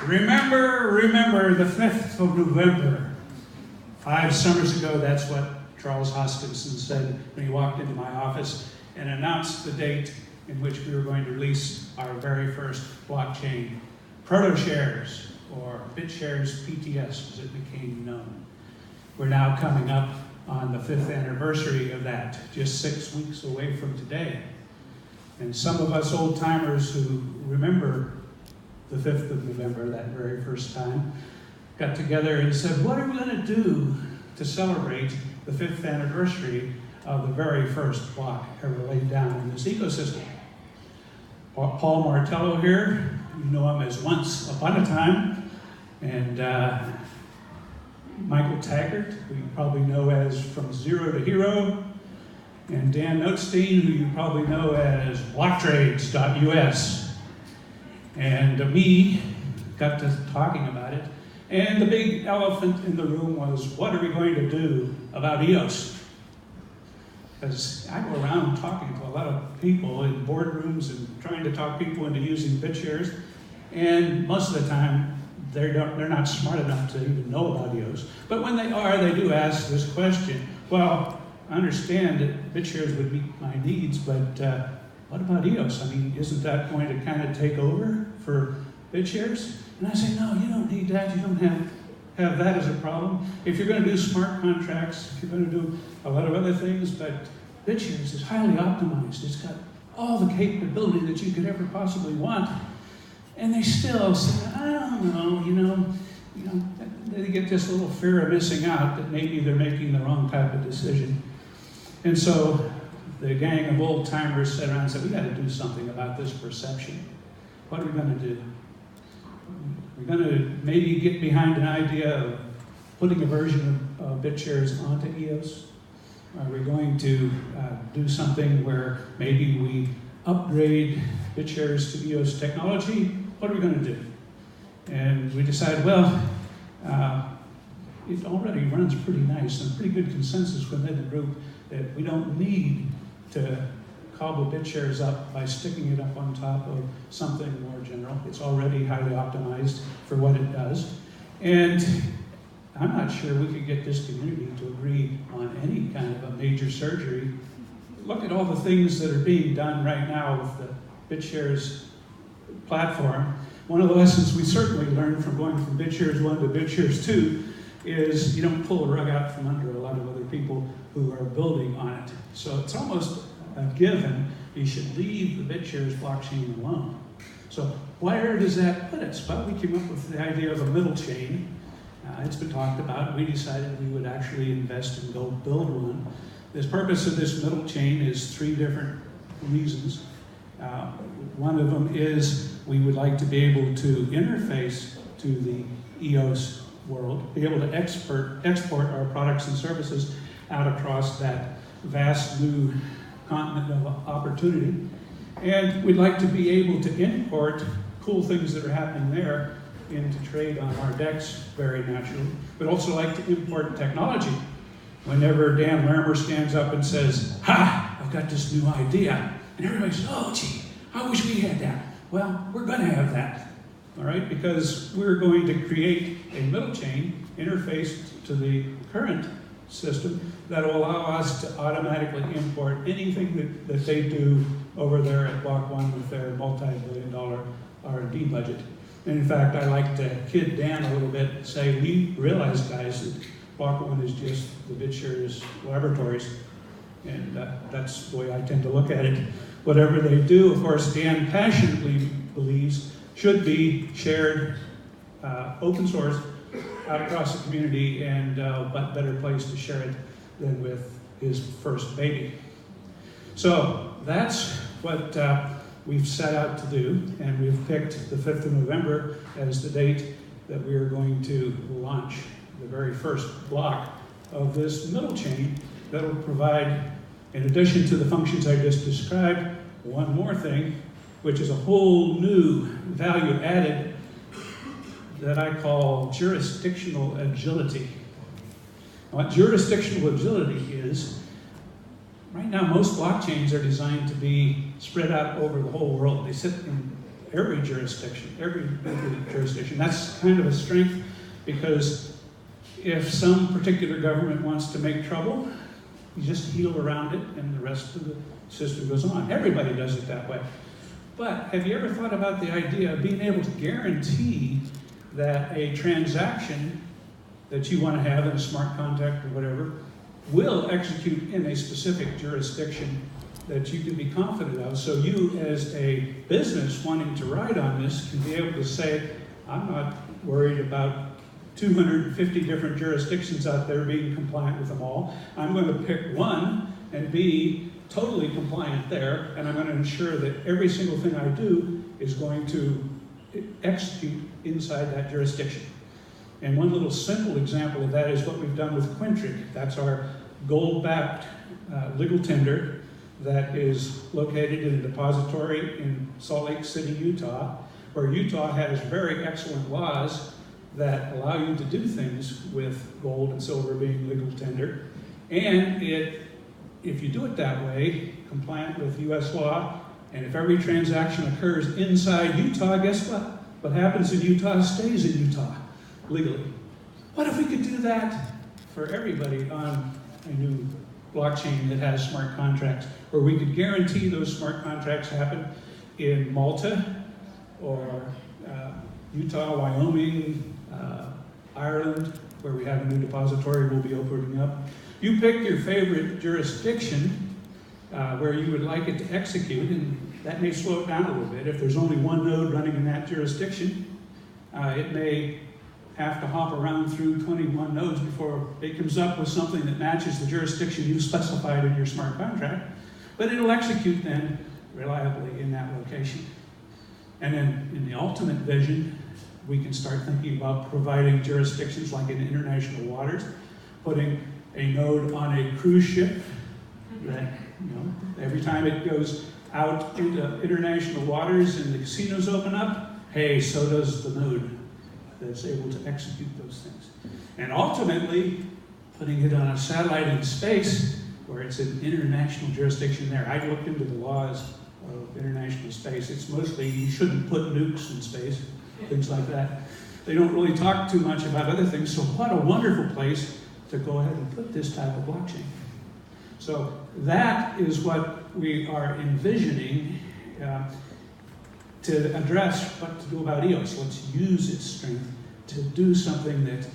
Remember the 5th of November. 5 summers ago, that's what Charles Hoskinson said when he walked into my office and announced the date in which we were going to release our very first blockchain, ProtoShares, or BitShares PTS, as it became known. We're now coming up on the 5th anniversary of that, just 6 weeks away from today. And some of us old-timers who remember the 5th of November, that very first time, got together and said, what are we going to do to celebrate the 5th anniversary of the very first block ever laid down in this ecosystem? Paul Martello here, you know him as Once Upon a Time, and Michael Taggart, who you probably know as From Zero to Hero, and Dan Notstein, who you probably know as blocktrades.us. And we got to talking about it, and the big elephant in the room was, what are we going to do about EOS? Because I go around talking to a lot of people in boardrooms and trying to talk people into using BitShares, and most of the time they're not smart enough to even know about EOS. But when they are, they do ask this question. Well, I understand that BitShares would meet my needs, but what about EOS? I mean, isn't that going to kind of take over for BitShares? And I say, no, you don't need that. You don't have that as a problem. If you're going to do smart contracts, if you're going to do a lot of other things, but BitShares is highly optimized. It's got all the capability that you could ever possibly want. And they still say, I don't know, you know, they get this little fear of missing out that maybe they're making the wrong type of decision. And so the gang of old timers sat around and said, we got to do something about this perception. What are we going to do? We're going to maybe get behind an idea of putting a version of BitShares onto EOS. Are we going to do something where maybe we upgrade BitShares to EOS technology? What are we going to do? And we decided, well, it already runs pretty nice and pretty good consensus within the group that we don't need to cobble BitShares up by sticking it up on top of something more general. It's already highly optimized for what it does. And I'm not sure we could get this community to agree on any kind of a major surgery. Look at all the things that are being done right now with the BitShares platform. One of the lessons we certainly learned from going from BitShares 1 to BitShares 2 is you don't pull a rug out from under a lot of other people who are building on it. So it's almost a given you should leave the BitShares blockchain alone. So where does that put us? Well, we came up with the idea of a middle chain. It's been talked about. We decided we would actually invest and go build one. The purpose of this middle chain is 3 different reasons. One of them is we would like to be able to interface to the EOS world, be able to export our products and services out across that vast new continent of opportunity. And we'd like to be able to import cool things that are happening there into trade on our decks very naturally. We'd also like to import technology. Whenever Dan Larimer stands up and says, ha, I've got this new idea, and everybody says, oh, gee, I wish we had that. Well, we're going to have that, all right, because we're going to create a middle chain interfaced to the current system that will allow us to automatically import anything that they do over there at Block 1 with their multi-billion-dollar R&D budget. And in fact, I like to kid Dan a little bit and say, we realize, guys, that Block 1 is just the BitShares laboratories. And that's the way I tend to look at it. Whatever they do, of course, Dan passionately believes should be shared, open source, out across the community, and what better place to share it than with his first baby. So that's what we've set out to do, and we've picked the 5th of November as the date that we are going to launch the very first block of this middle chain that will provide, in addition to the functions I just described, one more thing, which is a whole new value added that I call jurisdictional agility. What jurisdictional agility is, right now most blockchains are designed to be spread out over the whole world. They sit in every jurisdiction, That's kind of a strength, because if some particular government wants to make trouble, you just heel around it and the rest of the system goes on. Everybody does it that way. But have you ever thought about the idea of being able to guarantee that a transaction that you want to have in a smart contract or whatever will execute in a specific jurisdiction that you can be confident of? So you, as a business wanting to ride on this, can be able to say, I'm not worried about 250 different jurisdictions out there being compliant with them all. I'm going to pick one and be totally compliant there, and I'm going to ensure that every single thing I do is going to execute inside that jurisdiction. And one little simple example of that is what we've done with Quintric. That's our gold-backed legal tender that is located in a depository in Salt Lake City, Utah, where Utah has very excellent laws that allow you to do things with gold and silver being legal tender. And if you do it that way, compliant with US law, and if every transaction occurs inside Utah, guess what? What happens in Utah stays in Utah, legally. What if we could do that for everybody on a new blockchain that has smart contracts, where we could guarantee those smart contracts happen in Malta, or Utah, Wyoming, Ireland, where we have a new depository we'll be opening up. You pick your favorite jurisdiction where you would like it to execute, and that may slow it down a little bit. If there's only one node running in that jurisdiction, it may have to hop around through 21 nodes before it comes up with something that matches the jurisdiction you specified in your smart contract, but it'll execute then reliably in that location. And then in the ultimate vision, we can start thinking about providing jurisdictions like in international waters, putting a node on a cruise ship that, every time it goes out into international waters and the casinos open up, hey, so does the node that's able to execute those things. And ultimately, putting it on a satellite in space where it's an international jurisdiction there. I looked into the laws of international space. It's mostly you shouldn't put nukes in space, things like that. They don't really talk too much about other things, so what a wonderful place to go ahead and put this type of blockchain. So that is what we are envisioning to address what to do about EOS. Let's use its strength to do something that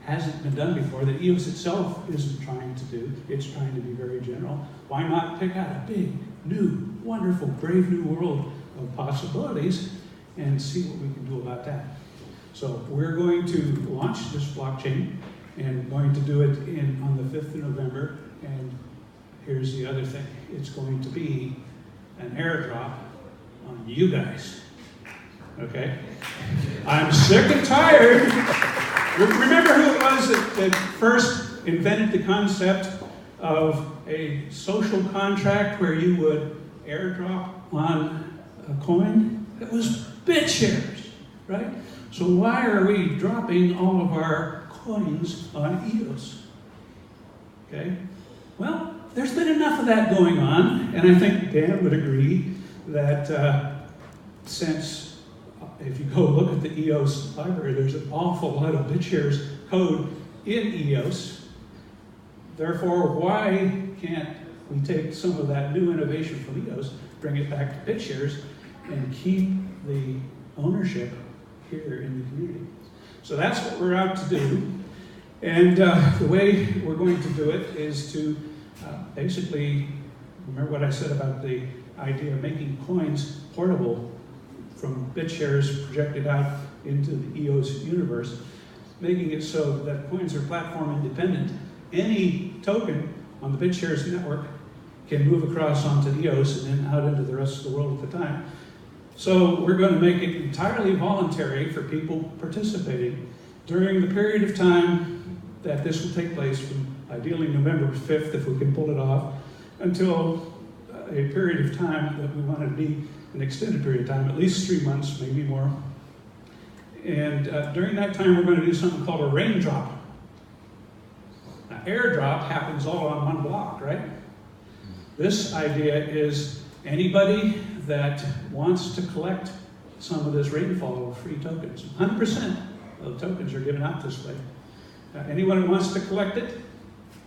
hasn't been done before, that EOS itself isn't trying to do. It's trying to be very general. Why not pick out a big, new, wonderful, brave new world of possibilities and see what we can do about that? So we're going to launch this blockchain and going to do it on the 5th of November. And here's the other thing. It's going to be an airdrop on you guys. Okay? I'm sick and tired. Remember who it was that first invented the concept of a social contract where you would airdrop on a coin? It was BitShares, right? So why are we dropping all of our coins on EOS? Okay? Well, there's been enough of that going on, and I think Dan would agree that since if you go look at the EOS library, there's an awful lot of BitShares code in EOS. Therefore, why can't we take some of that new innovation from EOS, bring it back to BitShares, and keep the ownership here in the community? So that's what we're out to do. And the way we're going to do it is to basically, remember what I said about the idea of making coins portable from BitShares projected out into the EOS universe, making it so that coins are platform independent. Any token on the BitShares network can move across onto EOS and then out into the rest of the world at the time. So we're going to make it entirely voluntary for people participating during the period of time that this will take place, from ideally November 5th, if we can pull it off, until a period of time that we want to be an extended period of time, at least 3 months, maybe more. And during that time, we're going to do something called a raindrop. Now, airdrop happens all on one block, right? This idea is anybody that wants to collect some of this rainfall with free tokens. 100% of tokens are given out this way. Anyone who wants to collect it,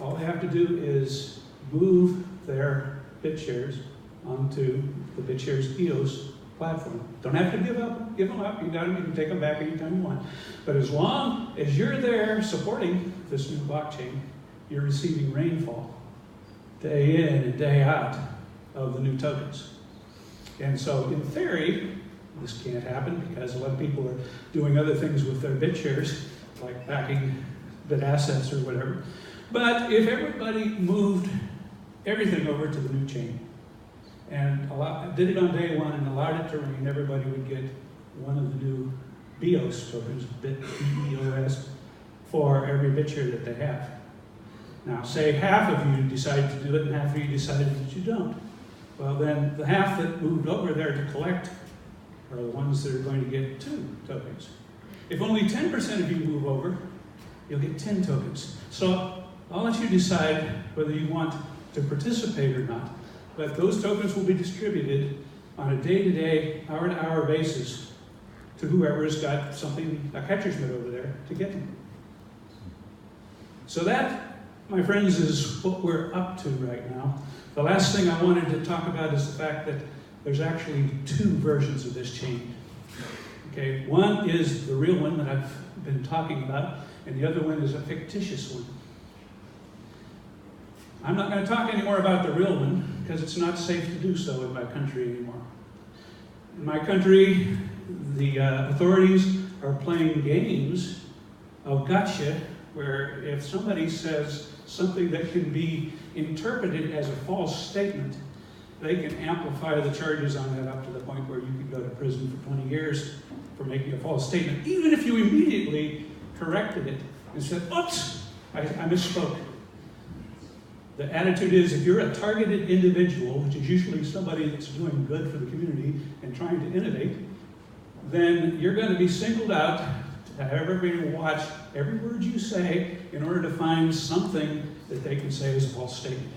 all they have to do is move their BitShares onto the BitShares EOS platform. Don't have to give them up. You can take them back anytime you want. But as long as you're there supporting this new blockchain, you're receiving rainfall day in and day out of the new tokens. And so in theory, this can't happen because a lot of people are doing other things with their BitShares, like backing bit assets or whatever. But if everybody moved everything over to the new chain and did it on day one and allowed it to rain, everybody would get one of the new BEOS tokens, BEOS, for every BitShare that they have. Now, say half of you decided to do it and half of you decided that you don't. Well, then the half that moved over there to collect are the ones that are going to get 2 tokens. If only 10% of you move over, you'll get 10 tokens. So I'll let you decide whether you want to participate or not. But those tokens will be distributed on a day-to-day, hour-to-hour basis to whoever's got something, a catcher's mitt over there, to get them. So that, my friends, is what we're up to right now. The last thing I wanted to talk about is the fact that there's actually 2 versions of this chain. Okay, one is the real one that I've been talking about, and the other one is a fictitious one. I'm not going to talk anymore about the real one because it's not safe to do so in my country anymore. In my country, the authorities are playing games of gotcha, where if somebody says something that can be interpreted as a false statement, they can amplify the charges on that up to the point where you can go to prison for 20 years for making a false statement, even if you immediately corrected it and said, oops, I misspoke. The attitude is, if you're a targeted individual, which is usually somebody that's doing good for the community and trying to innovate, then you're going to be singled out to have everybody watch every word you say in order to find something that they can say is a false statement.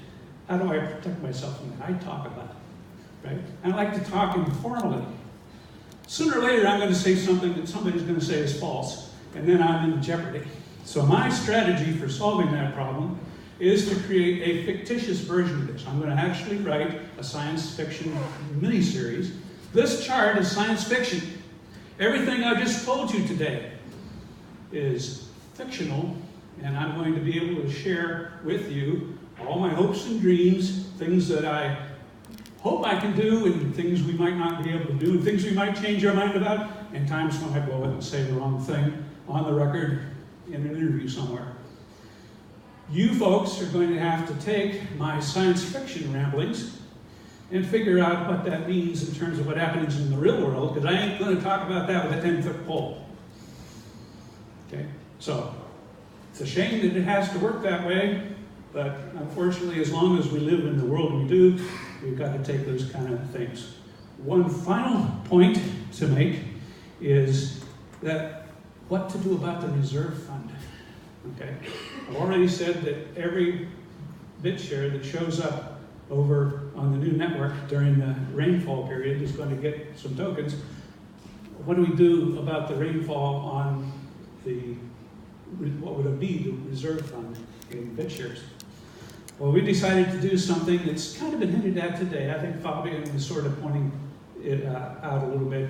How do I protect myself from that? I talk about it, right? I like to talk informally. Sooner or later, I'm going to say something that somebody's going to say is false, and then I'm in jeopardy. So my strategy for solving that problem is to create a fictitious version of this. I'm going to actually write a science fiction miniseries. This chart is science fiction. Everything I just told you today is fictional, and I'm going to be able to share with you all my hopes and dreams, things that I hope I can do, and things we might not be able to do, and things we might change our mind about, and times when I blow it and say the wrong thing on the record in an interview somewhere. You folks are going to have to take my science fiction ramblings and figure out what that means in terms of what happens in the real world, because I ain't going to talk about that with a 10-foot pole. Okay? So, it's a shame that it has to work that way, but unfortunately, as long as we live in the world we do, we've got to take those kind of things. One final point to make is that what to do about the reserve fund. Okay? I've already said that every BitShare that shows up over on the new network during the rainfall period is going to get some tokens. What do we do about the rainfall on the, what would it be, the reserve fund in BitShares? Well, we decided to do something that's kind of been hinted at today. I think Fabian was sort of pointing it out a little bit,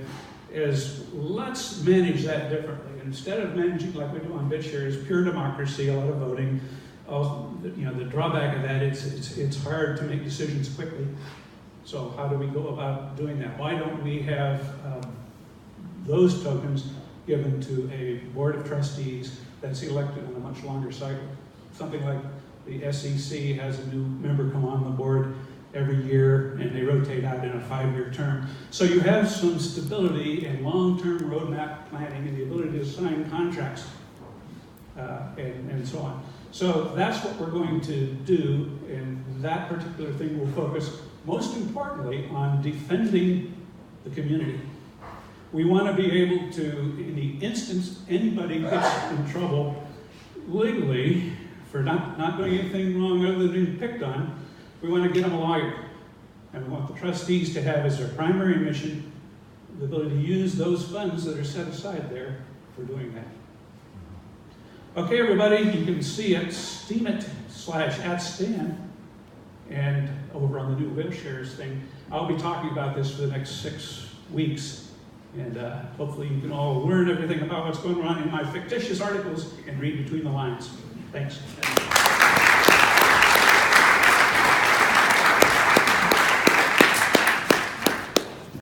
is let's manage that differently. Instead of managing like we do on BitShares, pure democracy, a lot of voting, the drawback of that, it's hard to make decisions quickly. So how do we go about doing that? Why don't we have those tokens given to a board of trustees that's elected on a much longer cycle? Something like the SEC has a new member come on the board every year, and they rotate out in a 5-year term. So you have some stability and long-term roadmap planning and the ability to sign contracts and so on. So that's what we're going to do, and that particular thing will focus most importantly on defending the community. We want to be able to, in the instance anybody gets in trouble legally for not doing anything wrong other than being picked on, we want to get them a lawyer. And we want the trustees to have as their primary mission the ability to use those funds that are set aside there for doing that. Okay, everybody, you can see at Steemit/@Stan and over on the new Wheelshares thing. I'll be talking about this for the next 6 weeks, and hopefully you can all learn everything about what's going on in my fictitious articles and read between the lines. Thanks.